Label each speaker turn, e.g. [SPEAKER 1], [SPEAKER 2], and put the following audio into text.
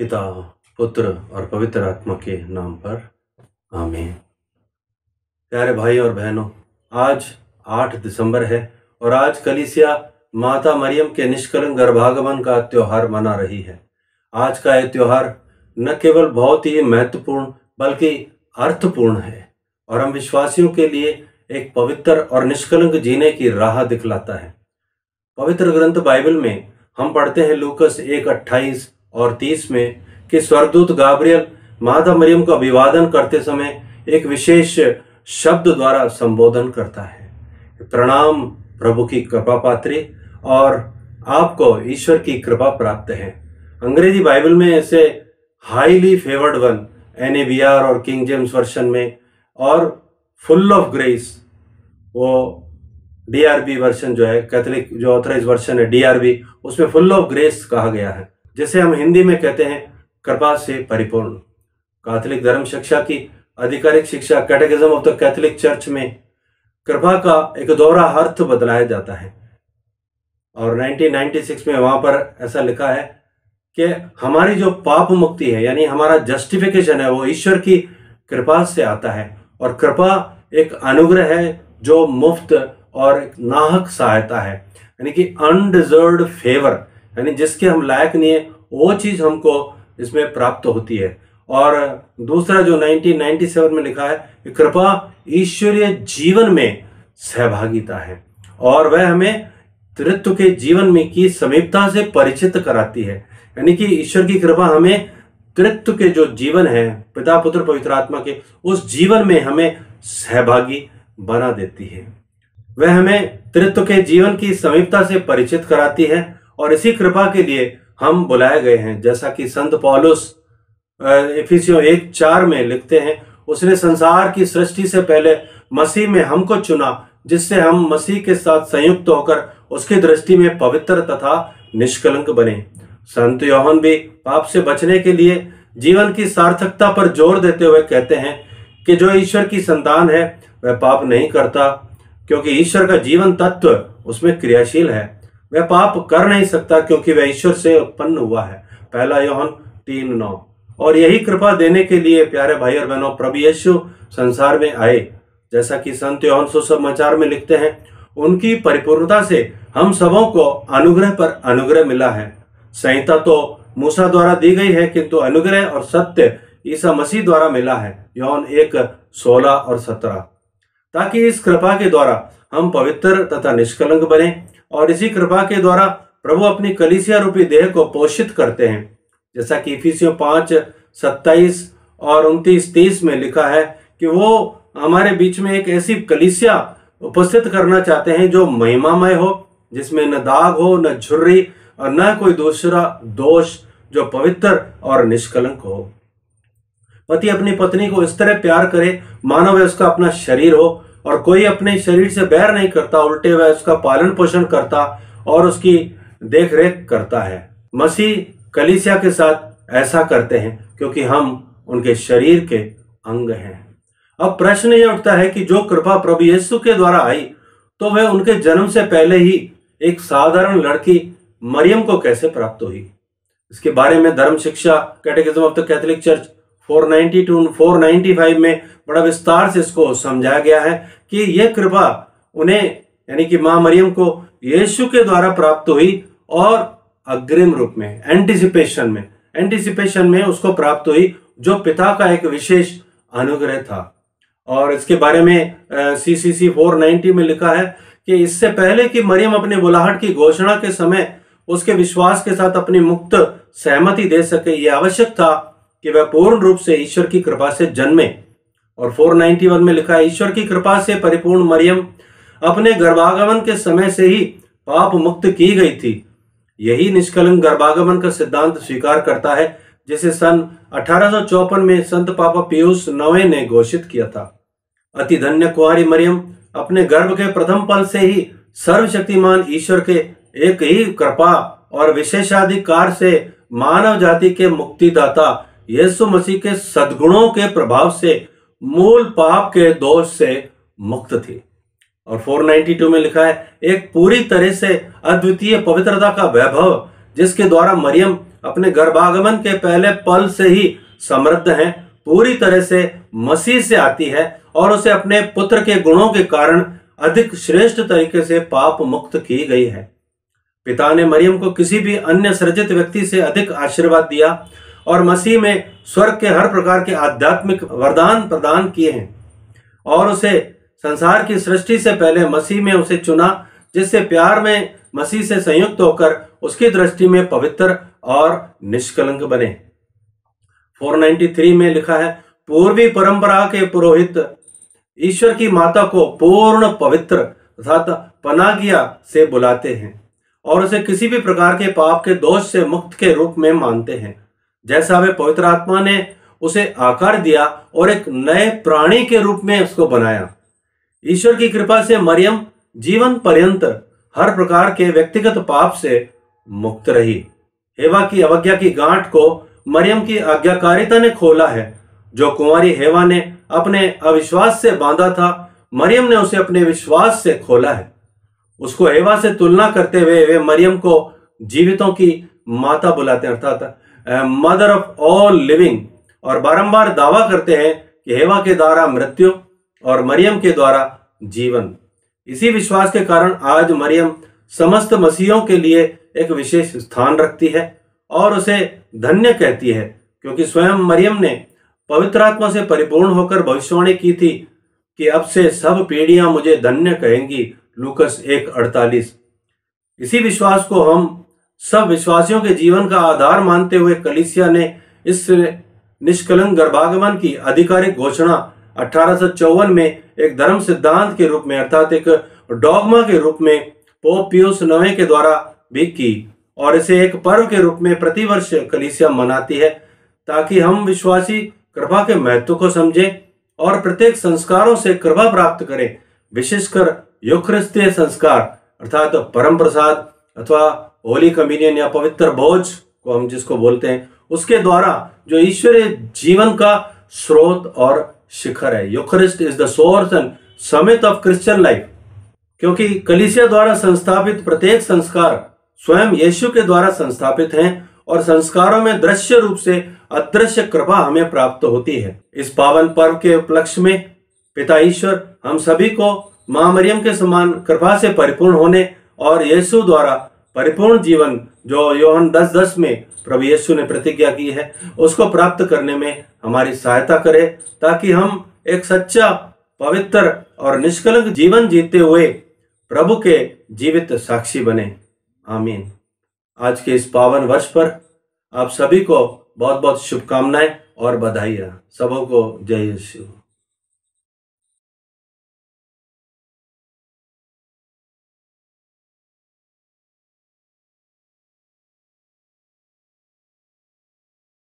[SPEAKER 1] पिता, पुत्र और पवित्र आत्मा के नाम पर आमीन। प्यारे भाई और बहनों, आज 8 दिसंबर है और आज कलीसिया माता मरियम के निष्कलंक गर्भागमन का त्योहार मना रही है। आज का यह त्योहार न केवल बहुत ही महत्वपूर्ण बल्कि अर्थपूर्ण है और हम विश्वासियों के लिए एक पवित्र और निष्कलंक जीने की राह दिखलाता है। पवित्र ग्रंथ बाइबल में हम पढ़ते हैं लूकस 1:28 और 30 में कि स्वर्गदूत गाब्रियल माता मरियम को अभिवादन करते समय एक विशेष शब्द द्वारा संबोधन करता है, प्रणाम प्रभु की कृपा पात्री, और आपको ईश्वर की कृपा प्राप्त है। अंग्रेजी बाइबल में इसे हाईली फेवर्ड वन NABR और किंग जेम्स वर्शन में, और फुल ऑफ ग्रेस वो DRB वर्शन जो है, कैथोलिक जो ऑथराइज वर्शन है DRB, उसमें फुल ऑफ ग्रेस कहा गया है, जिसे हम हिंदी में कहते हैं कृपा से परिपूर्ण। कैथोलिक धर्म शिक्षा की आधिकारिक शिक्षा कैटेकिज्म ऑफ द कैथोलिक चर्च में कृपा का एक दोहरा अर्थ बदलाया जाता है और 1996 में वहां पर ऐसा लिखा है कि हमारी जो पाप मुक्ति है यानी हमारा जस्टिफिकेशन है वो ईश्वर की कृपा से आता है, और कृपा एक अनुग्रह है जो मुफ्त और नाहक सहायता है, यानी कि अनडिजर्व्ड फेवर, यानी जिसके हम लायक नहीं है वो चीज हमको इसमें प्राप्त होती है। और दूसरा जो 1997 में लिखा है कि कृपा ईश्वरीय जीवन में सहभागिता है और वह हमें त्रित्व के जीवन में की समीपता से परिचित कराती है, यानी कि ईश्वर की कृपा हमें त्रित्व के जो जीवन है पिता पुत्र पवित्र आत्मा के, उस जीवन में हमें सहभागी बना देती है। वह हमें त्रित्व के जीवन की समीपता से परिचित कराती है और इसी कृपा के लिए हम बुलाए गए हैं, जैसा कि संत पौलुस इफिसियों 1:4 में लिखते हैं, उसने संसार की सृष्टि से पहले मसीह में हमको चुना जिससे हम मसीह के साथ संयुक्त होकर उसकी दृष्टि में पवित्र तथा निष्कलंक बने। संत योहन भी पाप से बचने के लिए जीवन की सार्थकता पर जोर देते हुए कहते हैं कि जो ईश्वर की संतान है वह पाप नहीं करता, क्योंकि ईश्वर का जीवन तत्व उसमें क्रियाशील है। वह पाप कर नहीं सकता क्योंकि वह ईश्वर से उत्पन्न हुआ है। 1 यूहन्ना 3:9। और यही कृपा देने के लिए प्यारे भाई और बहनों प्रभु यीशु संसार में आए, जैसा कि संत यूहन्ना सुसमाचार में लिखते हैं, उनकी परिपूर्णता से हम सबों को अनुग्रह पर अनुग्रह मिला है। संहिता तो मूसा द्वारा दी गई है किंतु अनुग्रह और सत्य ईसा मसीह द्वारा मिला है। यूहन्ना 1:16 और 17। ताकि इस कृपा के द्वारा हम पवित्र तथा निष्कलंक बने और इसी कृपा के द्वारा प्रभु अपनी कलीसिया रूपी देह को पोषित करते हैं, जैसा कि इफिसियों 5:27 और 29-30 में लिखा है कि वो हमारे बीच में एक ऐसी कलीसिया उपस्थित करना चाहते हैं जो महिमामय हो, जिसमें न दाग हो, न झुर्री और न कोई दूसरा दोष, जो पवित्र और निष्कलंक हो। पति अपनी पत्नी को इस तरह प्यार करे मानो वह उसका अपना शरीर हो, और कोई अपने शरीर से बैर नहीं करता, उल्टे वह उसका पालन पोषण करता और उसकी देख रेख करता है। मसीह कलीसिया के साथ ऐसा करते हैं क्योंकि हम उनके शरीर के अंग हैं। अब प्रश्न यह उठता है कि जो कृपा प्रभु यीशु के द्वारा आई तो वह उनके जन्म से पहले ही एक साधारण लड़की मरियम को कैसे प्राप्त हुई। इसके बारे में धर्म शिक्षा कैटेकिज्म ऑफ द कैथोलिक चर्च 492-495 में बड़ा विस्तार से इसको समझाया गया है कि यह कृपा उन्हें यानी कि मां मरियम को यीशु के द्वारा प्राप्त हुई और अग्रिम रूप में एंटिसिपेशन में उसको प्राप्त हुई, जो पिता का एक विशेष अनुग्रह था। और इसके बारे में CCC 490 में लिखा है कि इससे पहले कि मरियम अपने बुलाहट की घोषणा के समय उसके विश्वास के साथ अपनी मुक्त सहमति दे सके, यह आवश्यक था कि वह पूर्ण रूप से ईश्वर की कृपा से जन्मे। और 491 में लिखा है, ईश्वर की कृपा से परिपूर्ण मरियम अपने गर्भागमन के समय से ही पाप मुक्त की गई थी। यही निष्कलंक गर्भागमन का सिद्धांत स्वीकार करता है जिसे सन 1854 में संत पापा पियूस 9वें ने घोषित किया था। अति धन्य कुंवारी मरियम अपने गर्भ के प्रथम पल से ही सर्वशक्तिमान ईश्वर के एक ही कृपा और विशेषाधिकार से मानव जाति के मुक्तिदाता यीशु मसीह के सद्गुणों के प्रभाव से मूल पाप के दोष से मुक्त थी। और 492 में लिखा है, एक पूरी तरह से अद्वितीय पवित्रता का वैभव जिसके द्वारा मरियम अपने गर्भागमन के पहले पल से ही समृद्ध हैं, पूरी तरह से मसीह से आती है और उसे अपने पुत्र के गुणों के कारण अधिक श्रेष्ठ तरीके से पाप मुक्त की गई है। पिता ने मरियम को किसी भी अन्य सृजित व्यक्ति से अधिक आशीर्वाद दिया और मसीह में स्वर्ग के हर प्रकार के आध्यात्मिक वरदान प्रदान किए हैं और उसे संसार की सृष्टि से पहले मसीह में उसे चुना, जिससे प्यार में मसीह से संयुक्त होकर उसकी दृष्टि में पवित्र और निष्कलंक बने। 493 में लिखा है, पूर्वी परंपरा के पुरोहित ईश्वर की माता को पूर्ण पवित्र अर्थात पनागिया से बुलाते हैं और उसे किसी भी प्रकार के पाप के दोष से मुक्त के रूप में मानते हैं। जैसा वे पवित्र आत्मा ने उसे आकार दिया और एक नए प्राणी के रूप में उसको बनाया। ईश्वर की कृपा से मरियम जीवन पर्यंत हर प्रकार के व्यक्तिगत पाप से मुक्त रही। हेवा की अवज्ञा की गांठ को मरियम की आज्ञाकारिता ने खोला है। जो कुंवारी हेवा ने अपने अविश्वास से बांधा था, मरियम ने उसे अपने विश्वास से खोला है। उसको हेवा से तुलना करते हुए वे मरियम को जीवितों की माता बुलाते हैं, अर्थात मदर ऑफ ऑल लिविंग, और बारंबार दावा करते हैं कि हेवा के द्वारा मृत्यु और मरियम के द्वारा जीवन। इसी विश्वास के कारण आज मरियम समस्त मसीहों के लिए एक विशेष स्थान रखती है और उसे धन्य कहती है, क्योंकि स्वयं मरियम ने पवित्र आत्मा से परिपूर्ण होकर भविष्यवाणी की थी कि अब से सब पीढ़ियां मुझे धन्य कहेंगी। लूकस 1:48। इसी विश्वास को हम सब विश्वासियों के जीवन का आधार मानते हुए कलीसिया ने इस निष्कलंक गर्भागमन की आधिकारिक घोषणा 1854 में एक धर्म सिद्धांत के रूप में अर्थात एक डॉगमा के रूप में पोप पियूस 9 के द्वारा भी की और इसे एक पर्व के रूप में प्रतिवर्ष कलीसिया मनाती है, ताकि हम विश्वासी कृपा के महत्व को समझें और प्रत्येक संस्कारों से कृपा प्राप्त करें, विशेषकर यूखरिस्तीय संस्कार अर्थात परम प्रसाद अथवा होली कम्युनियन या पवित्र भोज को हम जिसको बोलते हैं, उसके द्वारा जो ईश्वरीय जीवन का स्रोत और शिखर है। Eucharist is the source and summit of Christian life, क्योंकि कलीसिया द्वारा संस्थापित प्रत्येक संस्कार स्वयं यीशु के द्वारा संस्थापित हैं और संस्कारों में दृश्य रूप से अदृश्य कृपा हमें प्राप्त होती है। इस पावन पर्व के उपलक्ष्य में पिता ईश्वर हम सभी को मां मरियम के समान कृपा से परिपूर्ण होने और यीशु द्वारा परिपूर्ण जीवन जो योहन 10:10 में प्रभु यीशु ने प्रतिज्ञा की है, उसको प्राप्त करने में हमारी सहायता करे, ताकि हम एक सच्चा, पवित्र और निष्कलंक जीवन जीते हुए प्रभु के जीवित साक्षी बने। आमीन। आज के इस पावन वर्ष पर आप सभी को बहुत बहुत शुभकामनाएं और बधाइयां। सबों को जय यीशु।